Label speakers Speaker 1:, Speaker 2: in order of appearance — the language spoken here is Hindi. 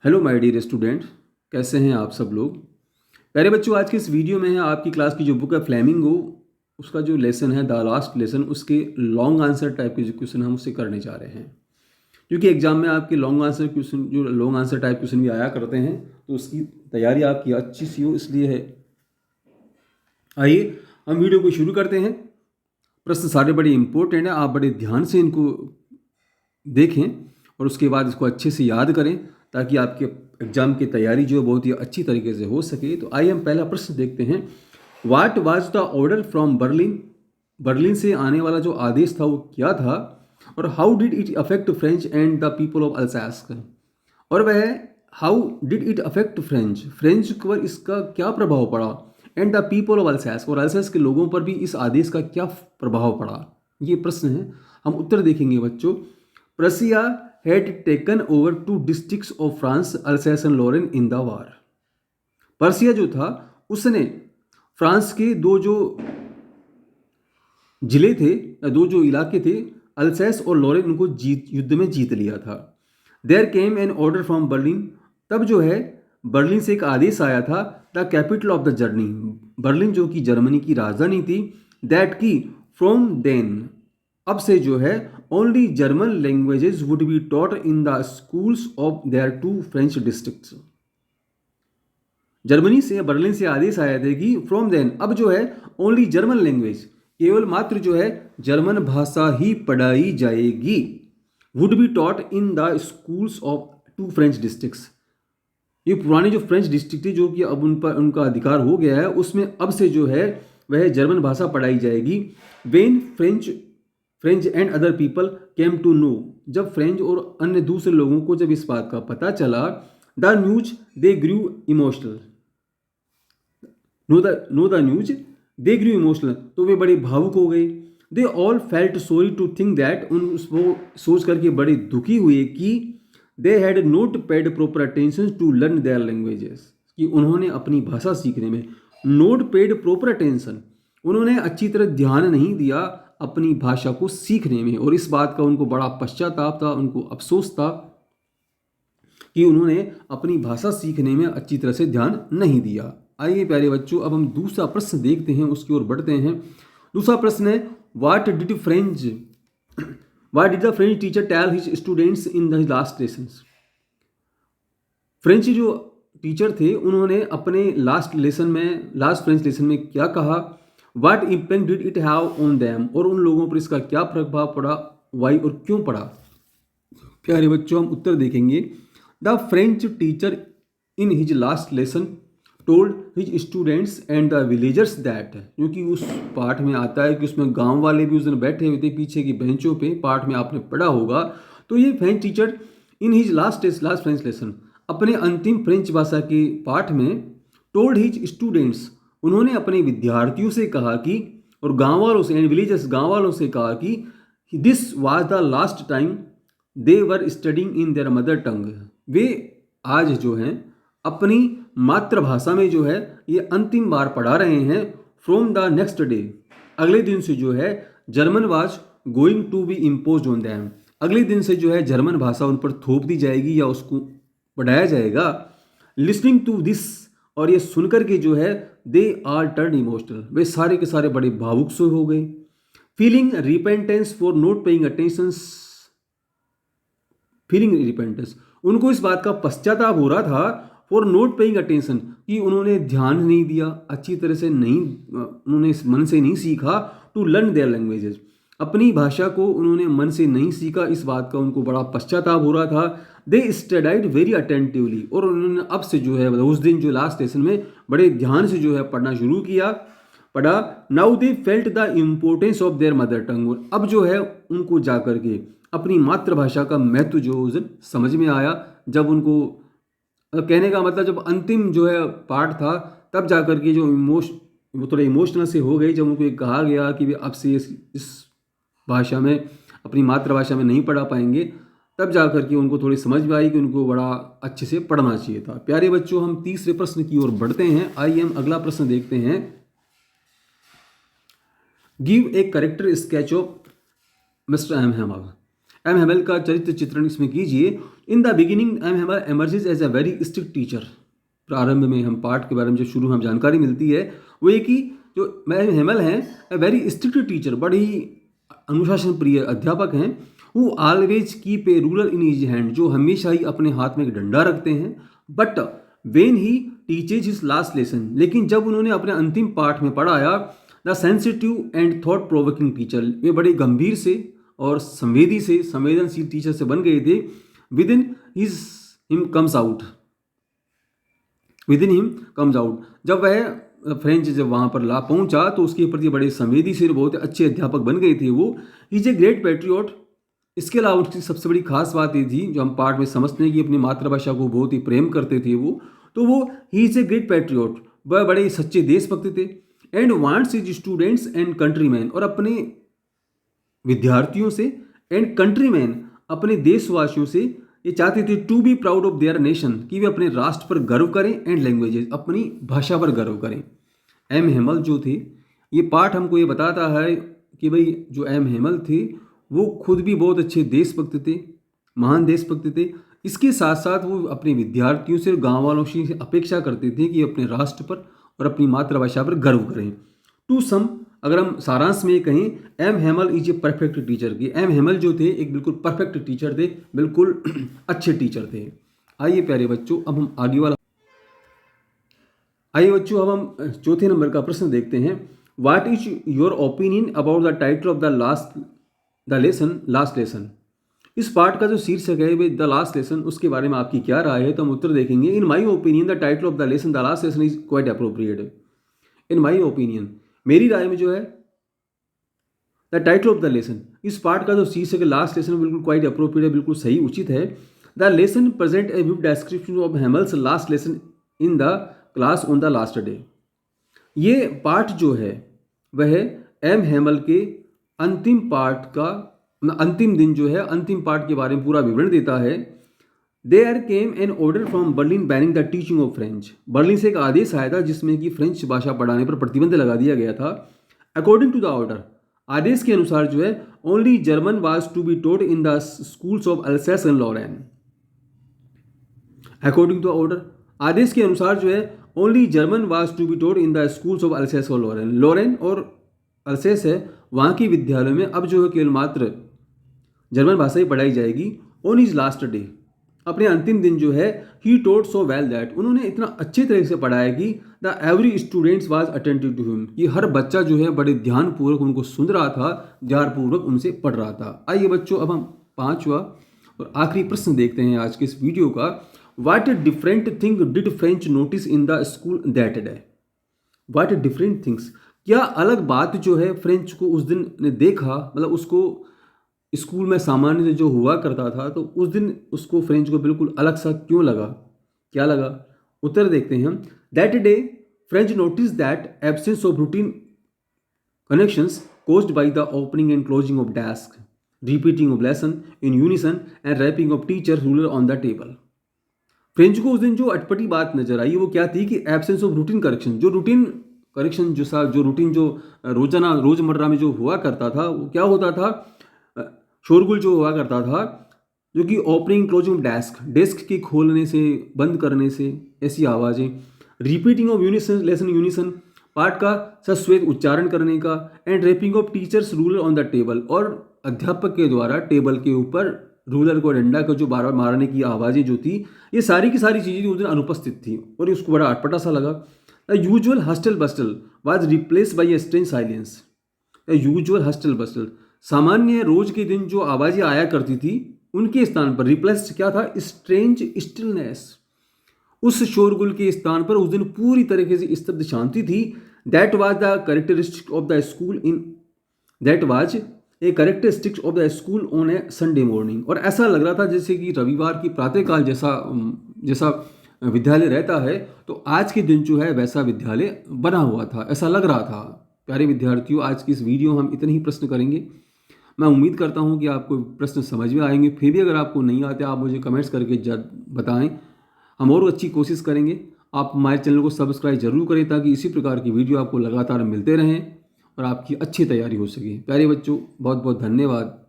Speaker 1: हेलो माय डियर स्टूडेंट, कैसे हैं आप सब लोग। प्यारे बच्चों, आज के इस वीडियो में है आपकी क्लास की जो बुक है फ्लेमिंगो, उसका जो लेसन है द लास्ट लेसन, उसके लॉन्ग आंसर टाइप के जो क्वेश्चन हम उससे करने जा रहे हैं। क्योंकि एग्जाम में आपके लॉन्ग आंसर क्वेश्चन, जो लॉन्ग आंसर टाइप क्वेश्चन भी आया करते हैं, तो उसकी तैयारी आपकी अच्छी सी हो, इसलिए है। आइए हम वीडियो को शुरू करते हैं। प्रश्न सारे बड़े इंपॉर्टेंट हैं, आप बड़े ध्यान से इनको देखें और उसके बाद इसको अच्छे से याद करें, ताकि आपके एग्जाम की तैयारी जो है बहुत ही अच्छी तरीके से हो सके। तो आइए हम पहला प्रश्न देखते हैं। What was the order from Berlin? Berlin से आने वाला जो आदेश था वो क्या था? और how did it affect French and the people of Alsace? और वह how did it affect French, French पर इसका क्या प्रभाव पड़ा, and the people of Alsace, और अल्सैस के लोगों पर भी इस आदेश का क्या प्रभाव पड़ा। ये प्रश्न है, हम उत्तर देखेंगे बच्चों। प्रसिया had taken over two districts of France, Alsace and Lorraine in the war. Persia जो था उसने फ्रांस के दो जो जिले थे, दो जो इलाके थे, अल्सैस और लॉरेन, उनको युद्ध में जीत लिया था। There came an order from Berlin, तब जो है बर्लिन से एक आदेश आया था, the capital of the Germany, Berlin जो कि जर्मनी की राजधानी थी, दैट की फ्रॉम देन, अब से जो है only German languages would be taught in the schools of their two French districts. Germany से, बर्लिन से आदेश आया था कि फ्रॉम देन, अब जो है ओनली जर्मन लैंग्वेज, केवल मात्र जो है जर्मन भाषा ही पढ़ाई जाएगी, would be taught in the schools of two French districts. ये पुराने जो फ्रेंच डिस्ट्रिक्ट थे, जो कि अब उन पर उनका अधिकार हो गया है, उसमें अब से जो है वह जर्मन भाषा पढ़ाई जाएगी। When French and other people came to know, जब फ्रेंच और अन्य दूसरे लोगों को जब इस बात का पता चला, the news they grew emotional, no the news they grew emotional, तो वे बड़े भावुक हो गए। They all felt sorry to think that, वो सोच करके बड़े दुखी हुए कि they had not paid proper attention to learn their languages, कि उन्होंने अपनी भाषा सीखने में नोट पेड प्रॉपर अटेंशन, उन्होंने अच्छी तरह ध्यान नहीं दिया अपनी भाषा को सीखने में, और इस बात का उनको बड़ा पश्चाताप था, उनको अफसोस था कि उन्होंने अपनी भाषा सीखने में अच्छी तरह से ध्यान नहीं दिया। आइए प्यारे बच्चों, अब हम दूसरा प्रश्न देखते हैं, उसकी ओर बढ़ते हैं। दूसरा प्रश्न है, what did the French teacher tell his students in the last lessons? French जो टीचर थे उन्होंने अपने लास्ट फ्रेंच लेसन में क्या कहा? What impact did it have on them, और उन लोगों पर इसका क्या प्रभाव पड़ा, वाई, और क्यों पड़ा। प्यारे बच्चों, हम उत्तर देखेंगे। The French teacher in his last lesson told his students and the villagers that, क्योंकि उस पाठ में आता है कि उसमें गांव वाले भी उस दिन बैठे हुए थे पीछे की बेंचों पे, पाठ में आपने पढ़ा होगा। तो ये French teacher in his last French lesson, अपने अंतिम फ्रेंच भाषा के पाठ में, टोल्ड हिज स्टूडेंट्स, उन्होंने अपने विद्यार्थियों से कहा कि, और गांव वालों से, एंड विलेजर्स, गांव वालों से कहा कि this was the last time they were studying in their mother tongue, वे आज जो हैं अपनी मातृभाषा में जो है ये अंतिम बार पढ़ा रहे हैं। फ्रॉम द नेक्स्ट डे, अगले दिन से जो है German was going to be imposed on them, अगले दिन से जो है जर्मन भाषा उन पर थोप दी जाएगी या उसको पढ़ाया जाएगा। लिसनिंग टू दिस, और ये सुनकर के जो है दे आर टर्न इमोशनल, वे सारे के सारे बड़े भावुक से हो गए। Feeling repentance for not paying attention, feeling repentance, उनको इस बात का पश्चाताप हो रहा था, फॉर नॉट पेइंग अटेंशन, कि उन्होंने ध्यान नहीं दिया, अच्छी तरह से नहीं, उन्होंने मन से नहीं सीखा, टू लर्न देयर लैंग्वेजेस, अपनी भाषा को उन्होंने मन से नहीं सीखा, इस बात का उनको बड़ा पश्चाताप हो रहा था। दे स्टडीड वेरी अटेंटिवली, और उन्होंने अब से जो है उस दिन जो लास्ट लेसन में बड़े ध्यान से जो है पढ़ना शुरू किया, पढ़ा। Now they felt the importance of their mother टंग, और अब जो है उनको जा करके अपनी मातृभाषा का महत्व जो उस दिन समझ में आया, जब उनको, कहने का मतलब जब अंतिम जो है पार्ट था, तब जा करके जो वो थोड़े इमोशनल से हो गए, जब उनको एक कहा गया कि वे अब से इस भाषा में, अपनी मातृभाषा में नहीं पढ़ा पाएंगे, तब जा करके उनको थोड़ी समझ में आई कि उनको बड़ा अच्छे से पढ़ना चाहिए था। प्यारे बच्चों, हम तीसरे प्रश्न की ओर बढ़ते हैं। आइए हम अगला प्रश्न देखते हैं। Give a character sketch of mister M Hamel, M Hamel का चरित्र चित्रण इसमें कीजिए। In the beginning M Hamel emerges as a very strict teacher. प्रारंभ में हम पाठ के बारे में जो शुरू में जानकारी मिलती है वो ये कि जो एम हेमल हैं अ वेरी स्ट्रिक्ट टीचर, बड़े ही अनुशासन प्रिय अध्यापक हैं। वो always keep a ruler in his hand, जो हमेशा ही अपने हाथ में एक डंडा रखते हैं। But when he teaches his last lesson, लेकिन जब उन्होंने अपने अंतिम पाठ में पढ़ाया the sensitive and thought provoking teacher, वे बड़े गंभीर से और संवेदनशील टीचर से बन गए थे। With in his him comes out with in him comes out, जब वह फ्रेंच जब वहाँ पर ला पहुँचा तो उसके प्रति बड़े संवेदनशील, बहुत अच्छे अध्यापक बन गए थे वो। Is a great patriot. इसके अलावा उसकी सबसे बड़ी खास बात ये थी, जो हम पाठ में समझते हैं कि अपनी मातृभाषा को बहुत ही प्रेम करते थे वो, तो वो he is a great patriot, वह बड़े सच्चे देशभक्त थे। And wants his students and countryman, और अपने विद्यार्थियों से एंड कंट्रीमैन, अपने देशवासियों से ये चाहते थे to be proud of their nation, कि वे अपने राष्ट्र पर गर्व करें, एंड लैंग्वेजेस, अपनी भाषा पर गर्व करें। एम हेमल जो थे, ये पाठ हमको ये बताता है कि भाई जो एम हेमल थे वो खुद भी बहुत अच्छे देशभक्त थे, महान देशभक्त थे। इसके साथ साथ वो अपने विद्यार्थियों से, गाँव वालों से अपेक्षा करते थे कि अपने राष्ट्र पर और अपनी मातृभाषा पर गर्व करें। टू सम, अगर हम सारांश में कहें, M Hamel is a perfect teacher, की एम हेमल जो थे एक बिल्कुल परफेक्ट टीचर थे, बिल्कुल अच्छे टीचर थे। आइए प्यारे बच्चों, अब हम अब हम चौथे नंबर का प्रश्न देखते हैं। What is your opinion about the title of the last lesson. इस पार्ट का जो शीर्षक है द लास्ट लेसन, उसके बारे में आपकी क्या राय है, तो हम उत्तर देखेंगे। In my opinion the title of the lesson the last lesson is quite appropriate. In my opinion, मेरी राय में जो है the title of the lesson, इस पार्ट का जो शीर्षक है लास्ट लेसन, बिल्कुल क्वाइट अप्रोप्रिएट है, बिल्कुल सही उचित है। The lesson present a vivid description of Hamel's last lesson in the class on the last day. ये पार्ट जो है वह एम हेमल के अंतिम पार्ट का, अंतिम दिन जो है, अंतिम पार्ट के बारे में पूरा विवरण देता है। There came an order from Berlin banning the teaching of French. Berlin से एक आदेश आया था जिसमें कि फ्रेंच भाषा पढ़ाने पर प्रतिबंध लगा दिया गया था। अकॉर्डिंग टू द ऑर्डर, आदेश के अनुसार जो है, only German was to be taught in the schools of Alsace and Lorraine. According to the order, आदेश के अनुसार जो है, only German was to be taught in the schools of Alsace और लॉरेन। लॉरेन और अल्सेस है, वहाँ के विद्यालयों में अब जो है केवल मात्र जर्मन भाषा ही पढ़ाई जाएगी। ऑन हिज लास्ट डे, अपने अंतिम दिन जो है, ही टोट सो वेल दैट, उन्होंने इतना अच्छे तरह से पढ़ाया कि the every students was attentive to him, कि हर बच्चा जो है बड़े ध्यानपूर्वक उनको सुन रहा था, ध्यानपूर्वक उनसे पढ़ रहा था। आइए बच्चों, अब हम पांचवा और आखिरी प्रश्न देखते हैं आज के इस वीडियो का। What different thing did French notice in the school that day. What different things, क्या अलग बात जो है फ्रेंच को उस दिन ने देखा, मतलब उसको स्कूल में सामान्य जो हुआ करता था, तो उस दिन उसको फ्रेंच को बिल्कुल अलग सा क्यों लगा, क्या लगा? उत्तर देखते हैं हम। That day French notice that absence of routine connections caused by the opening and closing of desk, repeating of lesson in unison and wrapping of teacher ruler on the table। French को उस दिन जो अटपटी बात नजर आई वो क्या थी कि एब्सेंस ऑफ रूटीन करेक्शन, जो रूटीन करेक्शन जो रूटीन जो रोजमर्रा में जो हुआ करता था, वो क्या होता था, शोरगुल जो हुआ करता था, जो कि ओपनिंग क्लोजिंग डेस्क के खोलने से बंद करने से ऐसी आवाज़ें, रिपीटिंग ऑफ यूनिसन पाठ का सस्वेत उच्चारण करने का, and rapping of teachers ruler on the table, और अध्यापक के द्वारा टेबल के ऊपर रूलर को, डंडा को जो बार बार मारने की आवाज़ें जो थी, ये सारी की सारी चीज़ें उस दिन अनुपस्थित थी और उसको बड़ा अटपटा सा लगा। The usual hustle bustle was replaced by a strange silence. The usual hustle bustle, सामान्य रोज के दिन जो आवाज़ें आया करती थी उनके स्थान पर रिप्लेस क्या था, स्ट्रेंज स्टिलनेस। उस शोरगुल के स्थान पर उस दिन पूरी तरीके से स्तब्ध शांति थी। That was the characteristic of the school on A Sunday morning. और ऐसा लग रहा था जैसे कि रविवार की प्रातःकाल जैसा विद्यालय रहता है, तो आज के दिन जो है वैसा विद्यालय बना हुआ था, ऐसा लग रहा था। प्यारे विद्यार्थियों, आज की इस वीडियो में हम इतने ही प्रश्न करेंगे। मैं उम्मीद करता हूं कि आपको प्रश्न समझ में आएंगे। फिर भी अगर आपको नहीं आते, आप मुझे कमेंट्स करके बताएं, हम और अच्छी कोशिश करेंगे। आप हमारे चैनल को सब्सक्राइब जरूर करें ताकि इसी प्रकार की वीडियो आपको लगातार मिलते रहें और आपकी अच्छी तैयारी हो सके। प्यारे बच्चों, बहुत बहुत धन्यवाद।